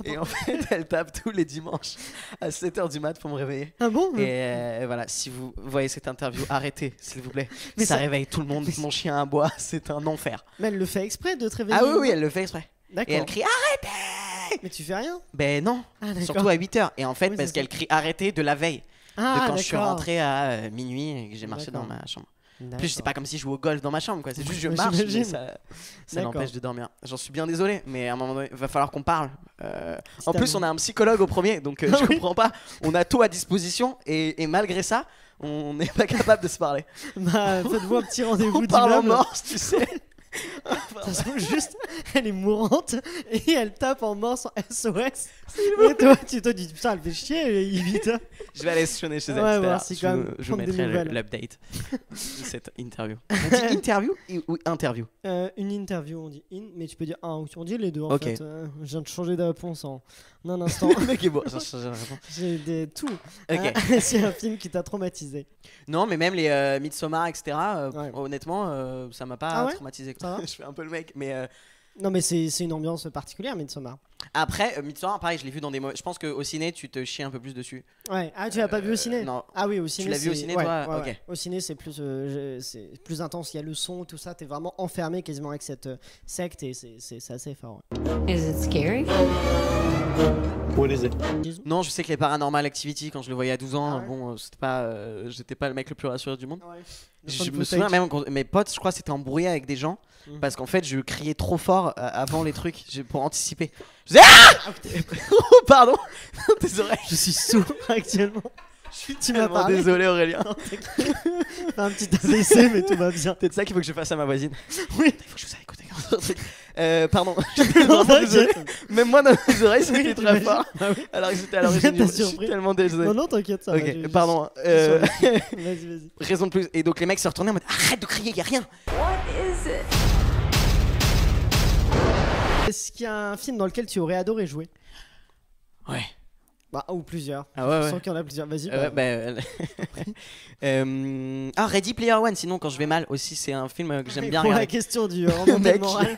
et en fait elle tape tous les dimanches à 7h du mat pour me réveiller. Ah bon? Et voilà, si vous voyez cette interview, arrêtez s'il vous plaît. Mais ça réveille tout le monde, mon chien aboie, c'est un enfer. Mais elle le fait exprès de te réveiller? Ah oui, elle le fait exprès. D'accord. Et elle crie arrêtez! Mais tu fais rien? Ben non, surtout à 8h. Et en fait, parce qu'elle crie arrêtez de la veille. De quand je suis rentré à minuit et que j'ai marché dans ma chambre. En plus, c'est pas comme si je joue au golf dans ma chambre, quoi. C'est juste je marche, mais ça l'empêche de dormir. J'en suis bien désolé, mais à un moment donné, il va falloir qu'on parle. En plus, on a un psychologue au premier, donc je comprends pas. On a tout à disposition et malgré ça, on n'est pas capable de se parler. Faites-vous un petit rendez-vous. On parle en morse, tu sais. De toute façon, juste, elle est mourante et elle tape en morse en SOS. Et toi, tu te dis putain, elle fait chier, il vite. Je vais aller sonner chez elle. Je vous mettrai l'update de cette interview. On dit interview ou interview? Une interview, on dit in, mais tu peux dire un ou on dit les deux en fait. Je viens de changer de réponse en un instant. Ok, bon, j'ai changé de réponse. J'ai tout. Ok. C'est un film qui t'a traumatisé. Non, mais même les Midsommar, etc. Honnêtement, ça m'a pas traumatisé. Je fais un peu le mec, mais. Non, mais c'est une ambiance particulière, Midsommar. Après, Midsommar, pareil, je l'ai vu dans des. Je pense qu'au ciné, tu te chies un peu plus dessus. Ouais. Ah, tu l'as pas vu au ciné? Non. Ah oui, au ciné. Tu l'as vu au ciné, toi? Ouais, ok. Au ciné, c'est plus intense. Il y a le son, tout ça. T'es vraiment enfermé quasiment avec cette secte et c'est assez fort. Is it scary? What is it? Non, je sais que les Paranormal Activity, quand je le voyais à 12 ans, bon, c'était pas, j'étais pas le mec le plus rassuré du monde. Ouais. Je me souviens même quand mes potes, je crois, s'étaient embrouillés avec des gens parce qu'en fait, je criais trop fort avant les trucs pour anticiper. Je disais oh, pardon. Tes oreilles. Je suis sourd actuellement. Tu m'as parlé. Désolé Aurélien. Fais un petit AVC, mais tout va bien. Peut-être ça qu'il faut que je fasse à ma voisine. Oui. Il faut que je vous aille écouter un truc. Pardon. Désolé. Même moi dans mes oreilles c'était très fort. Ah oui. Alors que j'étais à l'origine. Je suis tellement désolé. Non, t'inquiète, ça. Ok, pardon. Vas-y. Raison de plus. Et donc les mecs se retournaient en mode arrête de crier, y a rien. What is it? Est-ce qu'il y a un film dans lequel tu aurais adoré jouer? Ouais. Ou plusieurs. Ah ouais. Je sens qu'il y en a plusieurs. Vas-y. Ready Player One. Sinon, quand je vais mal aussi, c'est un film que j'aime bien regarder. La question du remonter le moral.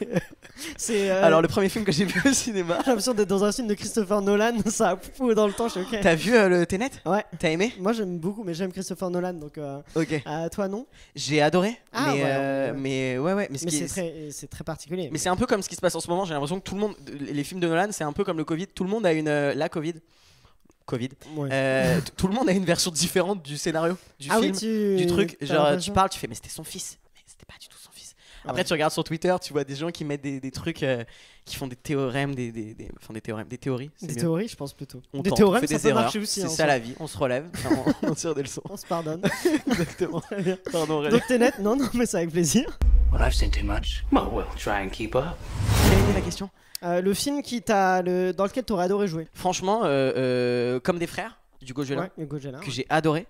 Alors le premier film que j'ai vu au cinéma. J'ai l'impression d'être dans un film de Christopher Nolan. Ça a fou dans le temps. Je suis ok. T'as vu le Tenet? Ouais. T'as aimé? Moi j'aime beaucoup, mais j'aime Christopher Nolan. Donc. Ok. Toi non? J'ai adoré. Mais ouais. Mais c'est très particulier. Mais c'est un peu comme ce qui se passe en ce moment. J'ai l'impression que tout le monde, les films de Nolan, c'est un peu comme le Covid. Tout le monde a la Covid. Ouais. Tout le monde a une version différente du scénario, du film, du truc. Genre, tu parles, tu fais, mais c'était son fils. Mais c'était pas du tout son fils. Après, tu regardes sur Twitter, tu vois des gens qui mettent des trucs, qui font des théorèmes, des théories. Des théories, je pense plutôt. Des théorèmes, ça peut marcher aussi. C'est ça la vie, on se relève, on tire des leçons. On se pardonne. Exactement. Très bien. Pardon, Aurélien. Donc, Tenet, non, mais c'est avec plaisir. Well, I've seen too much. Well, we'll try and keep up. Quelle était la question? Le film dans lequel tu aurais adoré jouer? Franchement, Comme des frères, du Gojira, que j'ai adoré.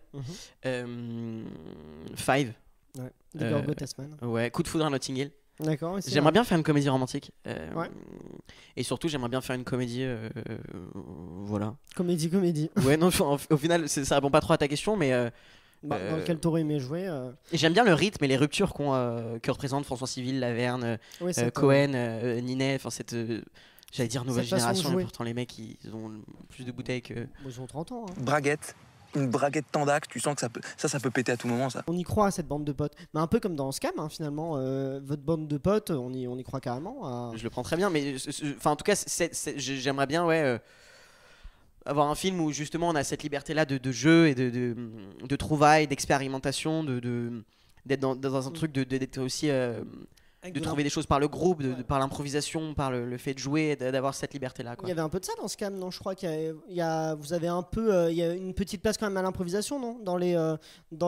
Five. Ouais. De Gorgo Tasman. Ouais, Coup de foudre à Notting Hill. D'accord. J'aimerais bien faire une comédie romantique. Et surtout, j'aimerais bien faire une comédie. Voilà. Comédie. Ouais, non, au final, ça répond pas trop à ta question, mais. Dans lequel t'aurais aimé jouer. Et j'aime bien le rythme et les ruptures que représentent François Civil, Laverne, Cohen, Ninet, enfin cette j'allais dire nouvelle génération, mais pourtant les mecs ils ont plus de bouteilles que. Ils ont 30 ans. Hein. Braguette. Une braguette tendac, tu sens que ça peut péter à tout moment, ça. On y croit à cette bande de potes, mais un peu comme dans Scam, hein, finalement, votre bande de potes, on y croit carrément. Je le prends très bien, mais enfin en tout cas, j'aimerais bien, avoir un film où justement on a cette liberté-là de jeu et de trouvailles, d'expérimentation, d'être dans un truc d'être aussi. De trouver des choses par le groupe, par l'improvisation, par le fait de jouer, d'avoir cette liberté-là. Il y avait un peu de ça dans Scam, non? Je crois vous avez un peu, il y a une petite place quand même à l'improvisation, non? Dans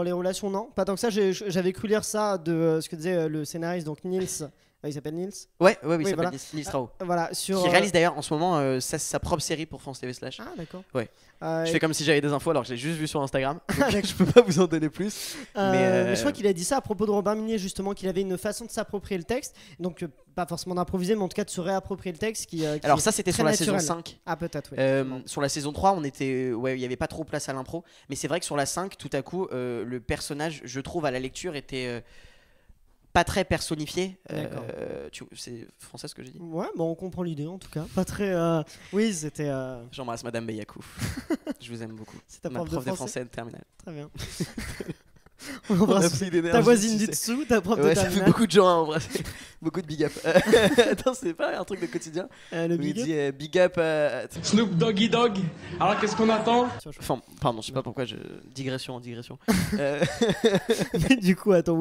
les relations, non? Pas tant que ça. J'avais cru lire ça de ce que disait le scénariste, donc Niels. Il s'appelle Niels. Oui, il s'appelle Niels Rao. Voilà, qui réalise d'ailleurs en ce moment sa propre série pour France TV Slash. Ah d'accord. Ouais. Je fais comme si j'avais des infos alors que je l'ai juste vu sur Instagram. Donc je peux pas vous en donner plus. Mais je crois qu'il a dit ça à propos de Robin Minier justement, qu'il avait une façon de s'approprier le texte. Donc pas forcément d'improviser, mais en tout cas de se réapproprier le texte. Alors ça c'était sur la saison 5. Ah peut-être oui. Sur la saison 3 il y avait pas trop place à l'impro. Mais c'est vrai que sur la 5 tout à coup le personnage je trouve à la lecture était... pas très personnifié. C'est français ce que j'ai dit? Ouais, on comprend l'idée en tout cas. Pas très. Oui, c'était. J'embrasse Madame Beyakou. Je vous aime beaucoup. C'est ta ma prof de français de terminale. Très bien. On embrasse ta voisine du dessous, ta prof de terminale. Ça fait beaucoup de gens à embrasser. Beaucoup de big up. Attends, c'est pas un truc de quotidien? Le big up. Il dit big up. Snoop Doggy Dogg. Alors qu'est-ce qu'on attend? Enfin, pardon, je sais pas pourquoi digression. Mais du coup, attends,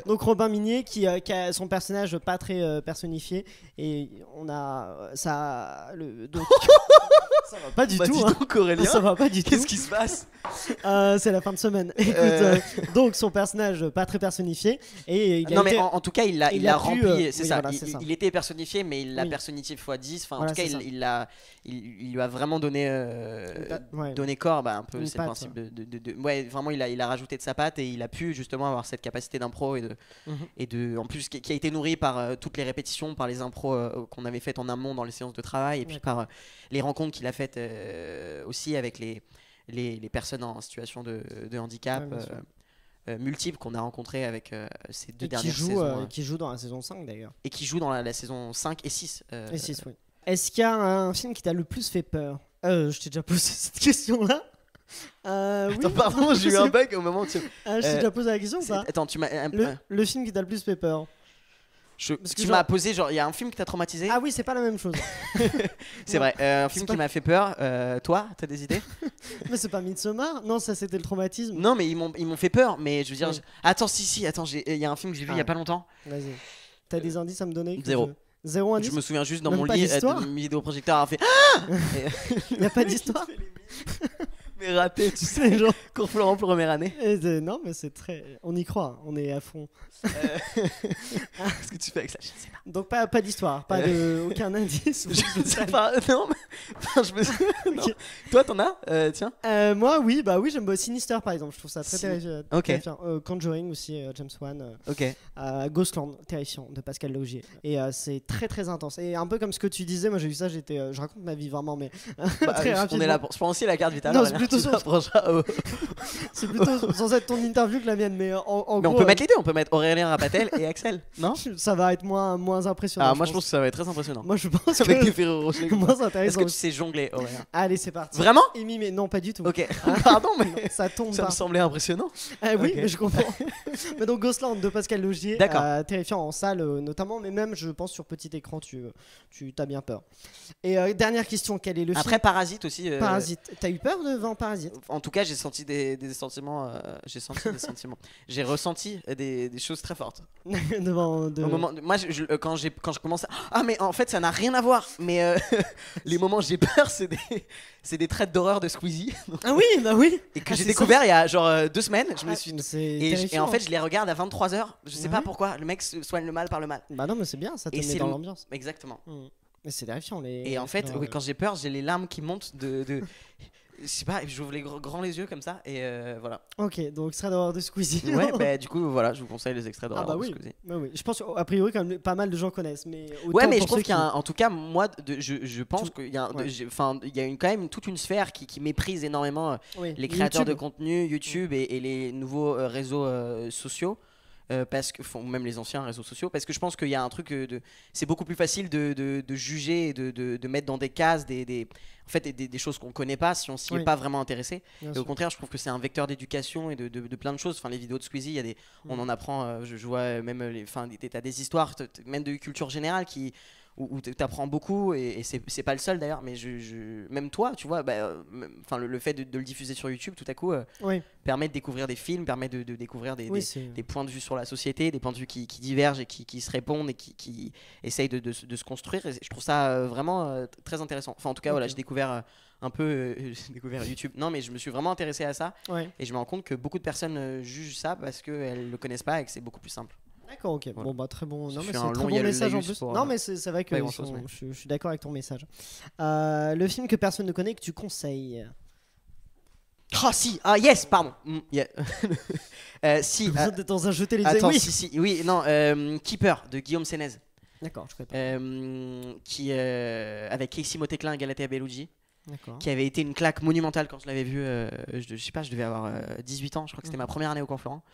donc Robin Minier qui a son personnage pas très personnifié et on a ça donc ça va pas du tout. Aurélien, ça va pas du tout. Qu'est-ce qui se passe? C'est la fin de semaine. Écoute, donc son personnage pas très personnifié et mais en tout cas il l'a rempli. C'est ça. Voilà, il était personnifié, mais il l'a personnifié x10. Enfin, en tout cas, il lui a vraiment donné corps. Un peu, c'est le principe vraiment, il a rajouté de sa patte et il a pu justement avoir cette capacité d'impro et en plus qui a été nourrie par toutes les répétitions, par les impros qu'on avait faites en amont dans les séances de travail et puis par les rencontres qu'il a faites aussi avec les personnes en situation de handicap multiples qu'on a rencontrés avec ces deux dernières saisons. Qui jouent dans la saison 5 d'ailleurs. Et qui jouent dans la saison 5 et 6. Et 6, oui. Est-ce qu'il y a un film qui t'a le plus fait peur? Je t'ai déjà posé cette question-là. Attends, pardon, j'ai eu un bug au moment où tu... je t'ai déjà posé la question ou pas? Attends, tu m'as... Le film qui t'a le plus fait peur? Tu m'as posé genre, il y a un film qui t'a traumatisé? Ah oui, c'est pas la même chose. C'est vrai, un film qui m'a fait peur. Toi, t'as des idées? Mais c'est pas Midsommar? Non, ça c'était le traumatisme. Non, mais ils m'ont fait peur, mais je veux dire... Attends, attends, il y a un film que j'ai vu il y a pas longtemps. Vas-y. T'as des indices à me donner? Zéro indice? Je me souviens juste dans mon lit, mon vidéoprojecteur a fait... Il y a pas d'histoire? Mais raté, tu sais, genre cours Florent première année. Non, mais c'est très. On y croit, on est à fond. Qu'est-ce que tu fais avec ça? Je sais pas. Donc pas d'histoire, aucun indice. Je sais pas. Non, mais je me. Non. Toi, t'en as? Tiens. Moi, oui, j'aime bien Sinister par exemple. Je trouve ça très terrifiant. Conjuring aussi, James Wan. Ghostland, terrifiant de Pascal Laugier. Et c'est très très intense. Et un peu comme ce que tu disais, moi j'ai vu ça, je raconte ma vie vraiment, mais très rapidement. On est là pour. Je prends aussi la carte vitale. Non, c'est plutôt censé être ton interview que la mienne, mais en gros. On peut mettre les deux, on peut mettre Aurélien Rapatel et Axel, non? Ça va être moins impressionnant. Moi je pense que ça va être très impressionnant. Moi je pense avec des Ferrero Rocher. Moins intéressant. Est-ce que tu sais jongler, Aurélien? Allez, c'est parti. Vraiment? Mais non, pas du tout. Ok. Pardon, mais ça tombe ça pas. me semblait impressionnant. Oui, mais je comprends. Mais donc Ghostland de Pascal Laugier, terrifiant en salle notamment, mais même je pense sur petit écran, tu t'as bien peur. Et dernière question, quel est le film? Après Parasite aussi. Parasite. T'as eu peur devant Parasite? En tout cas, j'ai senti des sentiments. J'ai ressenti des choses très fortes. Au moment, moi, quand je commence à... Ah, mais en fait, ça n'a rien à voir. Mais les moments où j'ai peur, c'est des traits d'horreur de Squeezie. Ah oui, bah oui. Et que j'ai découvert il y a genre 2 semaines. Je me suis... Et en fait, je les regarde à 23h. Je sais pas pourquoi. Le mec soigne le mal par le mal. Bah non, mais c'est bien, ça te met dans l'ambiance. Exactement. Mais c'est terrifiant. Et en fait, quand j'ai peur, j'ai les larmes qui montent Je sais pas, j'ouvre grands les yeux comme ça et voilà. Ok, donc extrait d'horreur de Squeezie. Ouais, bah du coup voilà, je vous conseille les extraits d'horreur bah oui. de Squeezie. Bah oui. Je pense a priori quand même pas mal de gens connaissent, mais ouais, mais je pour trouve ceux qu'il y a en tout cas moi je pense qu'il y a il y a quand même toute une sphère qui méprise énormément les créateurs YouTube. de contenu, YouTube et les nouveaux réseaux sociaux. Parce que même les anciens réseaux sociaux, parce que je pense qu'il y a un truc c'est beaucoup plus facile de juger et de mettre dans des cases en fait des choses qu'on connaît pas si on s'y est pas vraiment intéressé. Et au contraire, je trouve que c'est un vecteur d'éducation et de plein de choses. Enfin, les vidéos de Squeezie, il y a on en apprend. Je vois même t'as des histoires même de culture générale où tu apprends beaucoup et c'est pas le seul d'ailleurs, mais même toi tu vois, le fait de le diffuser sur YouTube tout à coup permet de découvrir des films, permet de découvrir des points de vue sur la société, des points de vue qui divergent et qui se répondent et qui essayent de se construire, et je trouve ça vraiment très intéressant. Enfin en tout cas voilà, j'ai découvert un peu j'ai découvert YouTube, non mais je me suis vraiment intéressé à ça et je me rends compte que beaucoup de personnes jugent ça parce qu'elles le connaissent pas et que c'est beaucoup plus simple. D'accord, ok. Voilà. Bon, bah très bon. Non, mais c'est un très bon message en plus. Non, mais c'est vrai que je suis d'accord avec ton message. Le film que personne ne connaît que tu conseilles. Ah si, ah yes, pardon. Si. Vous êtes dans un jeu télévisé. Attends, oui, non, Keeper de Guillaume Sénez. D'accord, je connais pas. Qui avec Casey Motéclin et Galatea Bellucci. D'accord. Qui avait été une claque monumentale quand je l'avais vu. Je sais pas, je devais avoir 18 ans. Je crois que c'était ma première année au Camp Florent.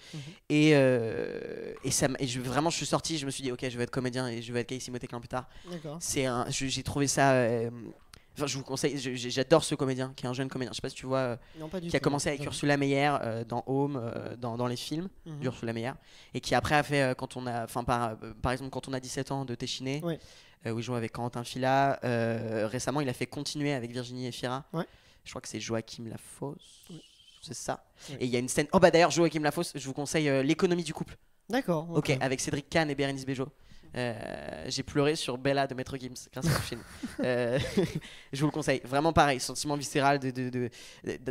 Et vraiment, je suis sorti. Je me suis dit, ok, je vais être comédien et je vais être Casey Motéclin plus tard. D'accord. J'ai trouvé ça. Enfin, je vous conseille. J'adore ce comédien, qui est un jeune comédien. Je sais pas si tu vois. Qui a commencé avec Ursula Meyer dans Home, dans les films d'Ursula Meyer, et qui après a fait par exemple quand on a 17 ans de Téchiné. Où il joue avec Corentin Fila. Récemment, il a fait Continuer avec Virginie Efira. Je crois que c'est Joachim Lafosse. C'est ça. Et il y a une scène. Oh, bah d'ailleurs, Joachim Lafosse, je vous conseille L'économie du couple. D'accord. Ok, avec Cédric Kahn et Bérénice Bejo. J'ai pleuré sur Bella de Maître Gims grâce à ce film. Je vous le conseille. Vraiment pareil, sentiment viscéral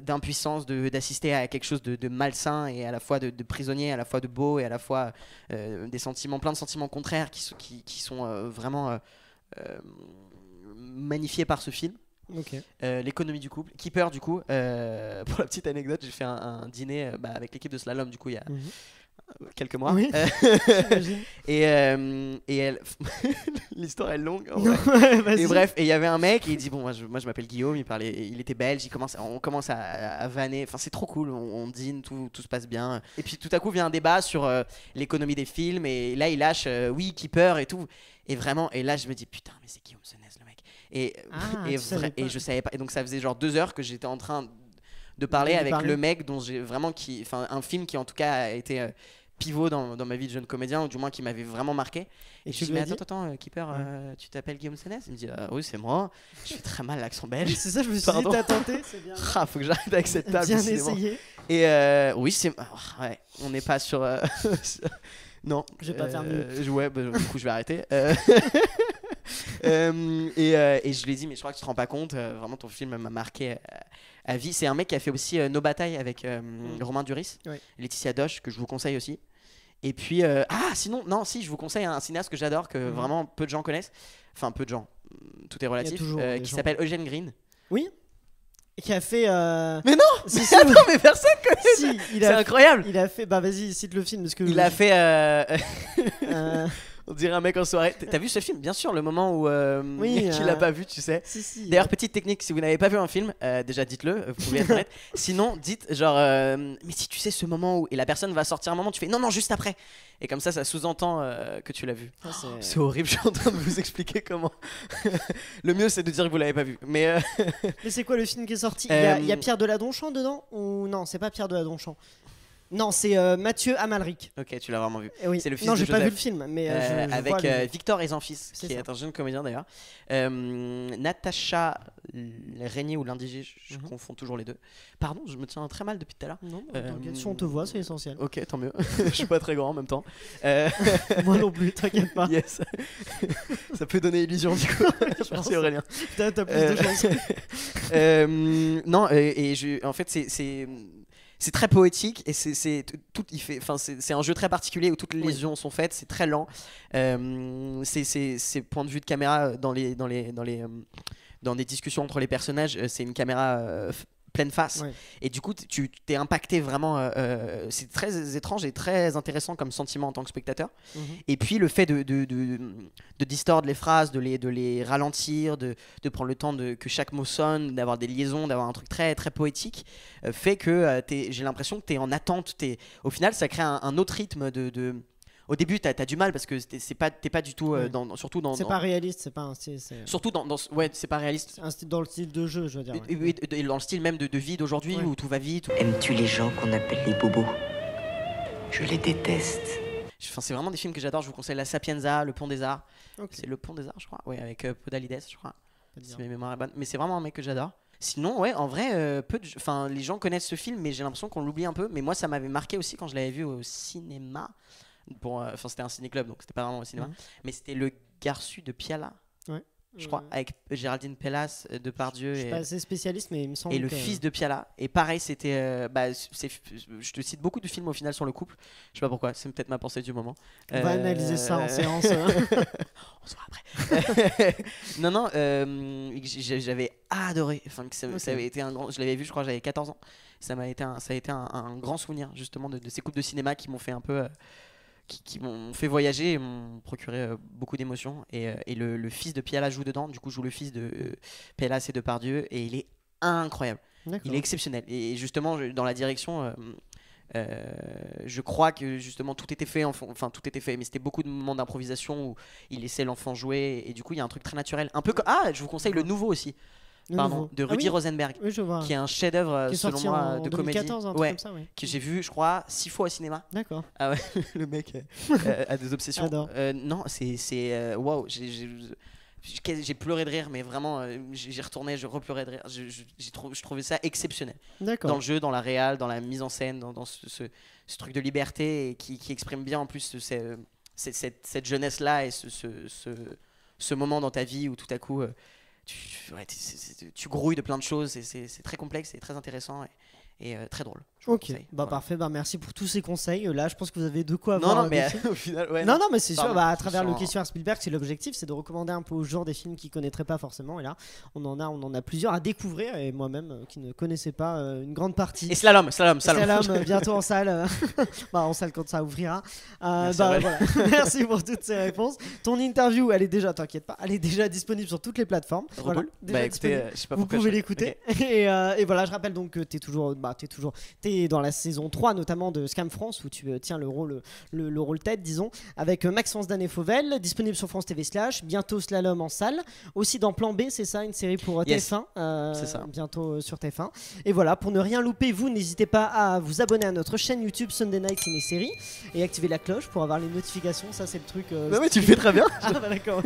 d'impuissance, d'assister à quelque chose de malsain et à la fois de prisonnier, à la fois de beau et à la fois des sentiments, plein de sentiments contraires qui sont vraiment magnifiés par ce film. L'économie du couple. Keeper, du coup, pour la petite anecdote, j'ai fait un dîner avec l'équipe de Slalom, du coup, il y a quelques mois. Oui. Et l'histoire est longue. Et bref, et il y avait un mec et il dit bon, moi je m'appelle Guillaume, il était belge, on commence à vanner. Enfin, c'est trop cool, on dîne, tout se passe bien. Et puis tout à coup vient un débat sur l'économie des films et là il lâche oui, Keeper et tout. Et vraiment, et là je me dis putain, mais c'est Guillaume Sénez le mec. Et je savais pas. Et donc ça faisait genre 2 heures que j'étais en train de parler avec le mec dont j'ai vraiment un film qui en tout cas a été pivot dans ma vie de jeune comédien, ou du moins qui m'avait vraiment marqué. Et je me dis mais attends Keeper, tu t'appelles Guillaume Sénez? Il me dit oui, c'est moi. Je fais très mal l'accent belge. C'est ça, je me suis dit t'as tenté, c'est bien. Faut que j'arrête avec cette table. Bien essayé. Et oui, c'est ouais, on n'est pas sur non, je vais pas faire mieux. Du coup je vais arrêter. Et je lui ai dit mais je crois que tu te rends pas compte, vraiment ton film m'a marqué à vie. C'est un mec qui a fait aussi Nos batailles avec Romain Duris, Laetitia Doche, que je vous conseille aussi. Et puis je vous conseille un cinéaste que j'adore, que vraiment peu de gens connaissent, enfin peu de gens, tout est relatif, qui s'appelle Eugène Green. Oui. Qui a fait mais non attends, mais personne connaît. C'est incroyable. Il a fait vas-y, cite le film parce que il a fait on dirait un mec en soirée. T'as vu ce film? Bien sûr, le moment où qu'il l'a pas vu, tu sais. Si, d'ailleurs, petite technique, si vous n'avez pas vu un film, déjà dites-le, vous pouvez être honnête. Sinon, dites genre mais si tu sais ce moment où, et la personne va sortir un moment, tu fais non, juste après. Et comme ça sous-entend que tu l'as vu. C'est horrible, je suis en train de vous expliquer comment. Le mieux, c'est de dire que vous l'avez pas vu. Mais c'est quoi le film qui est sorti? Il y a Pierre Deladonchamp dedans? Ou non, c'est pas Pierre Deladonchamp. Non, c'est Mathieu Amalric. Ok, tu l'as vraiment vu. Oui. C'est le fils non, de j'ai Joseph. pas vu le film, mais avec Victor Ezanfis, qui est un jeune comédien d'ailleurs. Natacha Régnier ou Lindigé, je confonds toujours les deux. Pardon, je me tiens très mal depuis tout à l'heure. Non, t'inquiète, si on te voit, c'est essentiel. Ok, tant mieux. Je suis pas très grand en même temps. Moi non plus, t'inquiète pas. Yes. Ça peut donner illusion du coup. Merci Aurélien. T'as plus de chance. Non, en fait, c'est très poétique et c'est un jeu très particulier où toutes les liaisons sont faites, c'est très lent. C'est point de vue de caméra dans des discussions entre les personnages, c'est une caméra pleine face. Ouais. Et du coup, tu t'es impacté vraiment. C'est très étrange et très intéressant comme sentiment en tant que spectateur. Et puis le fait de distordre les phrases, de les ralentir, de prendre le temps que chaque mot sonne, d'avoir des liaisons, d'avoir un truc très, très poétique, fait que j'ai l'impression que tu es en attente. Au final, ça crée un autre rythme Au début, t'as du mal parce que t'es pas du tout surtout dans. C'est pas réaliste, c'est pas un style. Surtout ouais, c'est pas réaliste. Un style dans le style de jeu, je veux dire. Et dans le style même de vie d'aujourd'hui où tout va vite. Aimes-tu les gens qu'on appelle les bobos? Je les déteste. Enfin, c'est vraiment des films que j'adore. Je vous conseille La Sapienza, Le Pont des Arts. Okay. C'est Le Pont des Arts, je crois. Ouais, avec Podalides, je crois. Si mes mémoires est bonne. Mais c'est vraiment un mec que j'adore. Sinon, ouais, en vrai, les gens connaissent ce film, mais j'ai l'impression qu'on l'oublie un peu. Mais moi, ça m'avait marqué aussi quand je l'avais vu au cinéma. C'était un ciné-club, donc c'était pas vraiment au cinéma. Mais c'était Le Garçu de Piala. Ouais. Je crois, avec Géraldine Pellas, Depardieu. Je suis pas assez spécialiste, mais il me semble. Et Le Fils de Piala. Et pareil, c'était. Je te cite beaucoup de films au final sur le couple. Je sais pas pourquoi, c'est peut-être ma pensée du moment. On va analyser ça en séance. On se voit après. Non, j'avais adoré. Enfin, ça avait été un grand. Je l'avais vu, je crois, j'avais 14 ans. Ça a été un grand souvenir, justement, de ces couples de cinéma qui m'ont fait un peu. Qui m'ont fait voyager et m'ont procuré beaucoup d'émotions. Et le fils de Piala joue dedans. Du coup, joue le fils de Pellas et Depardieu. Et il est incroyable. Il est exceptionnel. Et justement, dans la direction, je crois que justement tout était fait. Enfin, tout était fait. Mais c'était beaucoup de moments d'improvisation où il laissait l'enfant jouer. Et du coup, il y a un truc très naturel. Un peu comme. Ah, je vous conseille le nouveau aussi. De Rudy Rosenberg, qui est un chef-d'œuvre selon moi de 2014, comédie, comme ça, que j'ai vu, je crois, 6 fois au cinéma. D'accord. Ah ouais, le mec a des obsessions. Non, c'est waouh, j'ai pleuré de rire, mais vraiment, j'y retournais, je repleurais de rire. Je trouvais ça exceptionnel. Dans le jeu, dans la réal, dans la mise en scène, dans ce truc de liberté et qui exprime bien en plus cette jeunesse-là et ce moment dans ta vie où tout à coup. Tu grouilles de plein de choses et c'est très complexe et très intéressant et très drôle. Ok, parfait, merci pour tous ces conseils. Là, je pense que vous avez de quoi avoir. Non, mais au final, ouais. Non, mais c'est sûr, à travers le questionnaire Spielberg, c'est l'objectif, c'est de recommander un peu aux gens des films qu'ils connaîtraient pas forcément. Et là, on en a plusieurs à découvrir et moi-même qui ne connaissais pas une grande partie. Et Slalom, bientôt en salle. En salle quand ça ouvrira. Voilà. Merci pour toutes ces réponses. Ton interview, elle est déjà, t'inquiète pas, elle est déjà disponible sur toutes les plateformes. Voilà, écoutez, je sais pas vous pouvez l'écouter. Okay. Et voilà, je rappelle donc que t'es dans la saison 3 notamment de Scam France où tu tiens le rôle tête, disons, avec Maxence Dan et Fauvel, disponible sur France TV /, bientôt Slalom en salle, aussi dans Plan B, c'est ça, une série pour TF1, c'est ça. Bientôt sur TF1. Et voilà, pour ne rien louper, vous n'hésitez pas à vous abonner à notre chaîne YouTube Sunday Night Ciné Série et activer la cloche pour avoir les notifications, ça c'est le truc. Ouais, tu le fais très bien. D'accord.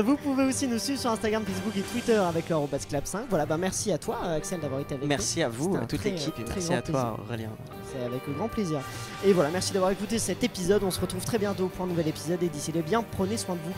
Vous pouvez aussi nous suivre sur Instagram, Facebook et Twitter avec leur @clap5. Voilà, merci à toi Axel d'avoir été avec nous. Merci à vous, à toute l'équipe et merci à toi Aurélien. C'est avec grand plaisir. Et voilà, merci d'avoir écouté cet épisode. On se retrouve très bientôt pour un nouvel épisode et d'ici là, bien, prenez soin de vous.